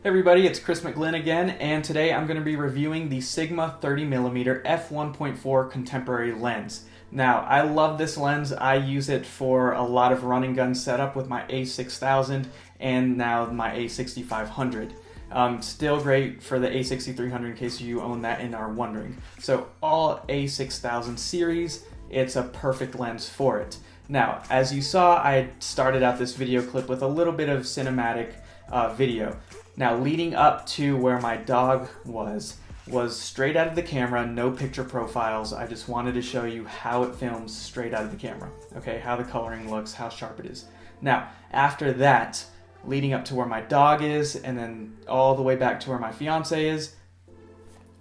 Hey everybody, it's Chris McGlynn again, and today I'm going to be reviewing the Sigma 30mm f1.4 contemporary lens. Now, I love this lens. I use it for a lot of run and gun setup with my A6000 and now my A6500. Still great for the A6300 in case you own that and are wondering. So all A6000 series, it's a perfect lens for it. Now, as you saw, I started out this video clip with a little bit of cinematic video. Now, leading up to where my dog was straight out of the camera, no picture profiles. I just wanted to show you how it films straight out of the camera, okay? How the coloring looks, how sharp it is. Now, after that, leading up to where my dog is, and then all the way back to where my fiance is,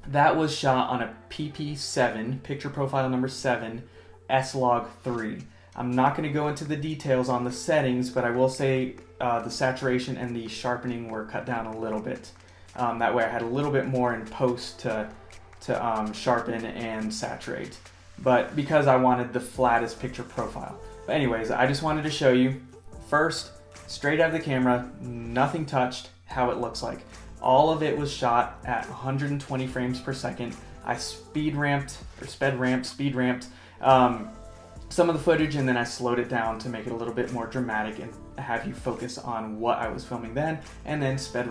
that was shot on a PP7, picture profile number 7, S-Log 3. I'm not going to go into the details on the settings, but I will say the saturation and the sharpening were cut down a little bit. That way I had a little bit more in post to sharpen and saturate. But because I wanted the flattest picture profile. But anyways, I just wanted to show you, first, straight out of the camera, nothing touched, how it looks like. All of it was shot at 120 frames per second. I speed ramped some of the footage, and then I slowed it down to make it a little bit more dramatic and have you focus on what I was filming then, and then speed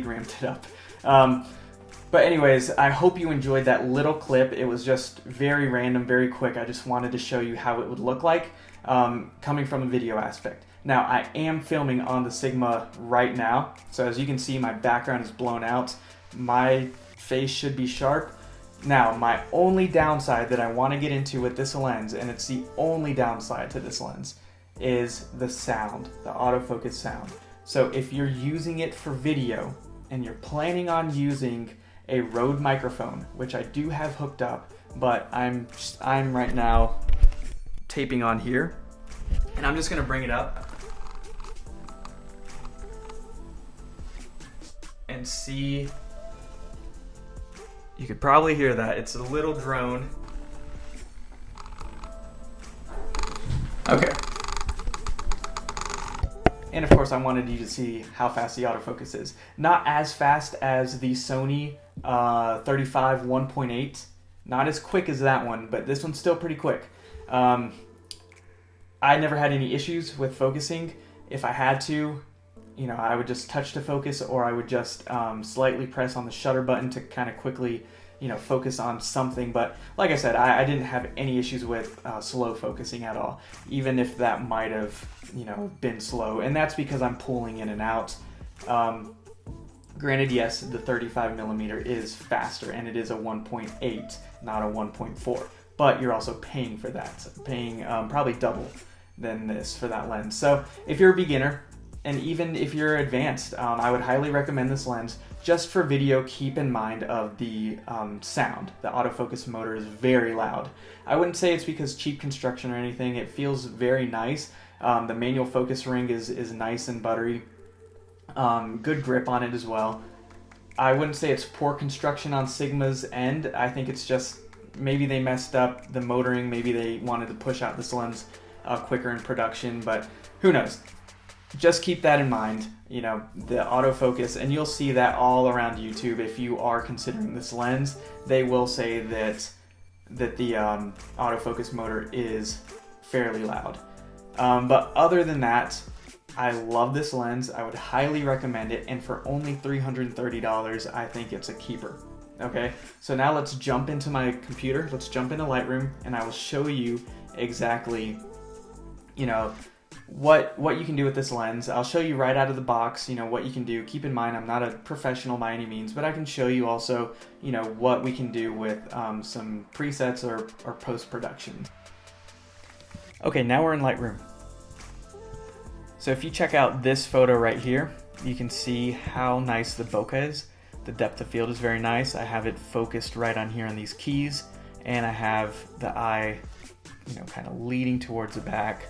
ramped it up. But anyways, I hope you enjoyed that little clip. It was just very random, very quick. I just wanted to show you how it would look like coming from a video aspect. Now, I am filming on the Sigma right now, so as you can see, my background is blown out. My face should be sharp. Now, my only downside that I want to get into with this lens, and it's the only downside to this lens, is the sound, the autofocus sound. So if you're using it for video and you're planning on using a Rode microphone, which I do have hooked up, but I'm right now taping on here, and I'm just going to bring it up and see. You could probably hear that. It's a little drone. Okay. And of course I wanted you to see how fast the autofocus is. Not as fast as the Sony 35 1.8. Not as quick as that one, but this one's still pretty quick. I never had any issues with focusing. If I had to, you know, I would just touch to focus, or I would just slightly press on the shutter button to kind of quickly, you know, focus on something. But like I said, I didn't have any issues with slow focusing at all, even if that might have, you know, been slow. And that's because I'm pulling in and out. Granted, yes, the 35mm is faster, and it is a 1.8, not a 1.4. But you're also paying for that, paying probably double than this for that lens. So if you're a beginner, and even if you're advanced, I would highly recommend this lens. Just for video, keep in mind of the sound. The autofocus motor is very loud. I wouldn't say it's because cheap construction or anything. It feels very nice. The manual focus ring is nice and buttery. Good grip on it as well. I wouldn't say it's poor construction on Sigma's end. I think it's just maybe they messed up the motoring. Maybe they wanted to push out this lens quicker in production, but who knows? Just keep that in mind, you know, the autofocus, and you'll see that all around YouTube. If you are considering this lens, they will say that the autofocus motor is fairly loud. But other than that, I love this lens. I would highly recommend it, and for only $330, I think it's a keeper. Okay, so now let's jump into my computer. Let's jump into Lightroom, and I will show you exactly, you know, what you can do with this lens. I'll show you right out of the box, you know, what you can do. Keep in mind, I'm not a professional by any means, but I can show you also, you know, what we can do with some presets or post-production. Okay, now we're in Lightroom. So if you check out this photo right here, you can see how nice the bokeh is. The depth of field is very nice. I have it focused right on here on these keys, and I have the eye, you know, kind of leading towards the back.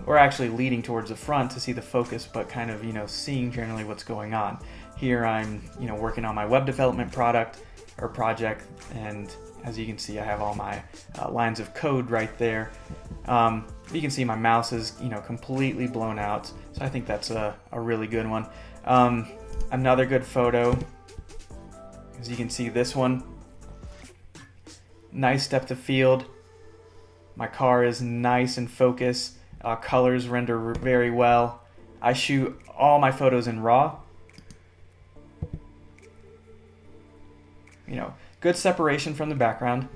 Or actually leading towards the front to see the focus, but kind of, you know, seeing generally what's going on. Here I'm, you know, working on my web development project, and as you can see, I have all my lines of code right there. You can see my mouse is, you know, completely blown out, so I think that's a really good one. Another good photo, as you can see, this one. Nice depth of field. My car is nice and focused. Colors render very well. I shoot all my photos in RAW. You know, good separation from the background,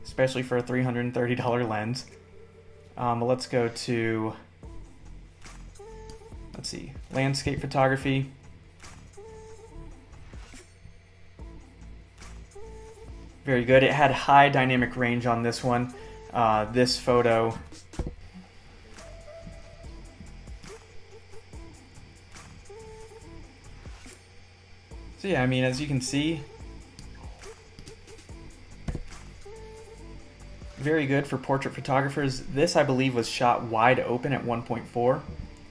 especially for a $330 lens. Let's go to, let's see, landscape photography. Very good. It had high dynamic range on this one. This photo. So yeah, I mean, as you can see, very good for portrait photographers. This, I believe, was shot wide open at 1.4.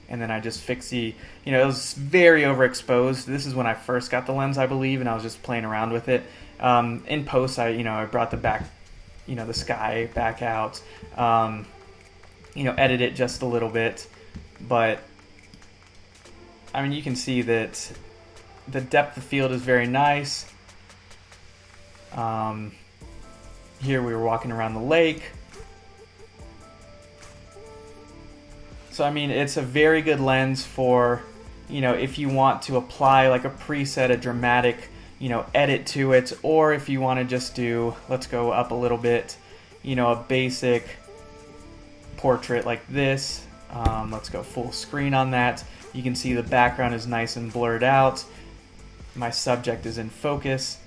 And then I just fixed the, you know, it was very overexposed. This is when I first got the lens, I believe, and I was just playing around with it. In post, I brought the back, the sky back out, edit it just a little bit. But, I mean, you can see that the depth of field is very nice. Here we were walking around the lake. So, I mean, it's a very good lens for, if you want to apply like a preset, a dramatic, edit to it, or if you want to just do, let's go up a little bit, a basic portrait like this. Let's go full screen on that. You can see the background is nice and blurred out. My subject is in focus.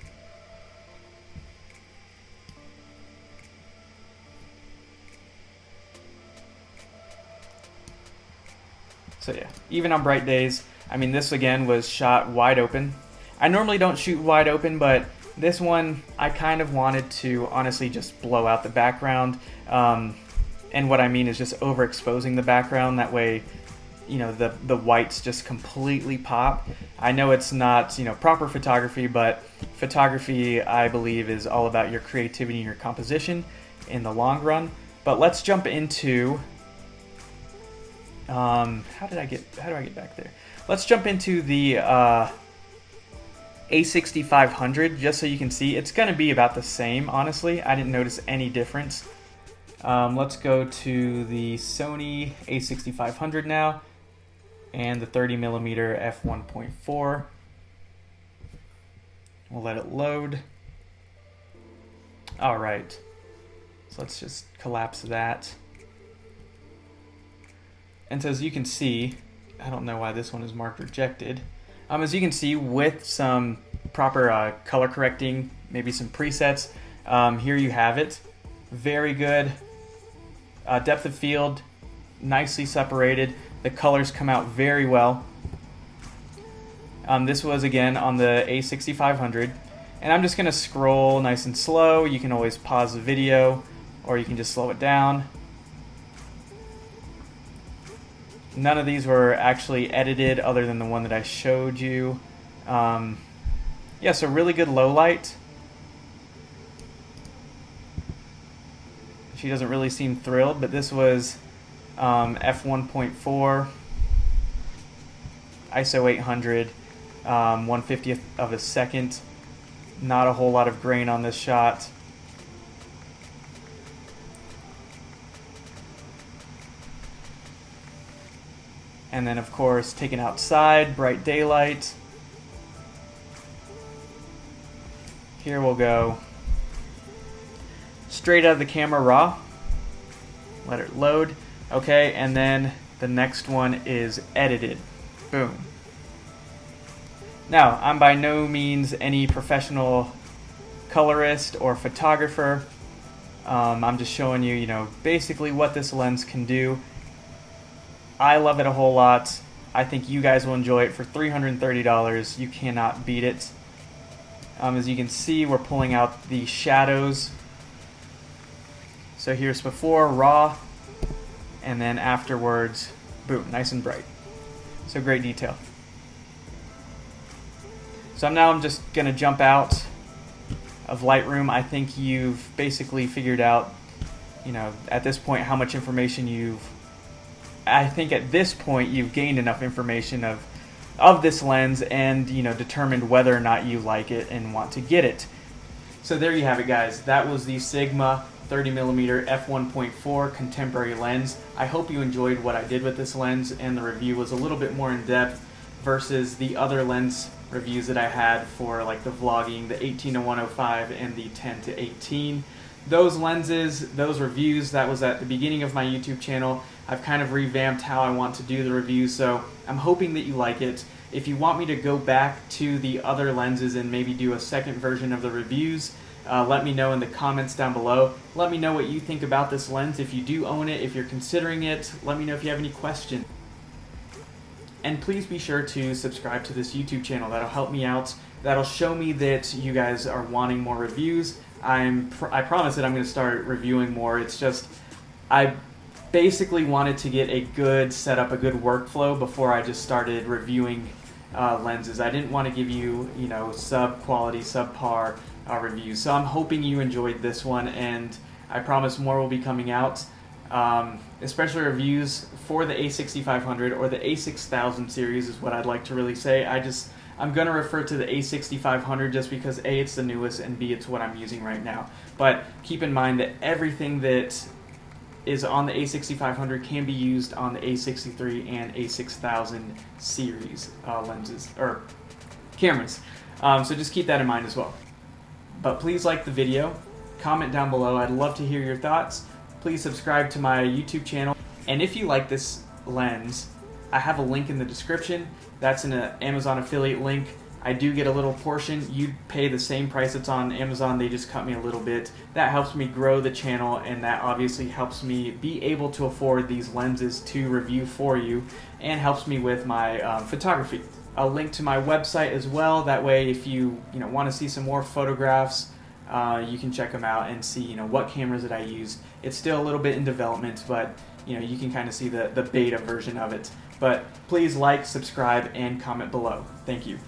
So yeah, even on bright days, I mean, this again was shot wide open. I normally don't shoot wide open, but this one I kind of wanted to honestly just blow out the background. And what I mean is just overexposing the background. That way, the whites just completely pop. I know it's not, proper photography, but photography, I believe, is all about your creativity and your composition in the long run. But let's jump into, how do I get back there? Let's jump into the A6500, just so you can see. It's going to be about the same, honestly. I didn't notice any difference. Let's go to the Sony A6500 now, and the 30mm f1.4. We'll let it load. All right, so let's just collapse that. And so as you can see, I don't know why this one is marked rejected. As you can see, with some proper color correcting, maybe some presets, here you have it. Very good. Depth of field, nicely separated. The colors come out very well. This was again on the A6500. And I'm just going to scroll nice and slow. You can always pause the video, or you can just slow it down. None of these were actually edited other than the one that I showed you. Yeah, so really good low light. She doesn't really seem thrilled, but this was f1.4, ISO 800, 1/50th of a second. Not a whole lot of grain on this shot. And then, of course, taken outside, bright daylight. Here we'll go straight out of the camera raw. Let it load. Okay, and then the next one is edited. Boom. Now, I'm by no means any professional colorist or photographer. I'm just showing you, basically what this lens can do. I love it a whole lot. I think you guys will enjoy it for $330. You cannot beat it. As you can see, we're pulling out the shadows. So here's before, raw, and then afterwards, boom, nice and bright. So great detail. So now I'm just going to jump out of Lightroom. I think you've basically figured out, at this point, how much information I think at this point you've gained enough information of of this lens and, you know, determined whether or not you like it and want to get it. So there you have it, guys. That was the Sigma 30mm f1.4 contemporary lens. I hope you enjoyed what I did with this lens, and the review was a little bit more in depth versus the other lens reviews that I had for like the vlogging, the 18-105 and the 10-18. Those lenses, those reviews, that was at the beginning of my YouTube channel. I've kind of revamped how I want to do the reviews, so I'm hoping that you like it. If you want me to go back to the other lenses and maybe do a second version of the reviews, let me know in the comments down below. Let me know what you think about this lens. If you do own it, if you're considering it, let me know if you have any questions. And please be sure to subscribe to this YouTube channel. That'll help me out. That'll show me that you guys are wanting more reviews. I promise that I'm going to start reviewing more. It's just, I basically wanted to get a good setup, a good workflow before I just started reviewing lenses. I didn't want to give you, you know, sub-quality, subpar reviews. So I'm hoping you enjoyed this one, and I promise more will be coming out. Especially reviews for the A6500 or the A6000 series is what I'd like to really say. I'm going to refer to the A6500 just because A, it's the newest, and B, it's what I'm using right now. But keep in mind that everything that is on the A6500 can be used on the A63 and A6000 series lenses, or cameras. So just keep that in mind as well. But please like the video, comment down below. I'd love to hear your thoughts. Please subscribe to my YouTube channel. And if you like this lens, I have a link in the description. That's an Amazon affiliate link. I do get a little portion. You pay the same price it's on Amazon. They just cut me a little bit. That helps me grow the channel, and that obviously helps me be able to afford these lenses to review for you, and helps me with my photography. I'll link to my website as well. That way, if you want to see some more photographs, you can check them out and see what cameras that I use. It's still a little bit in development, but you can kind of see the beta version of it. But please like, subscribe, and comment below. Thank you.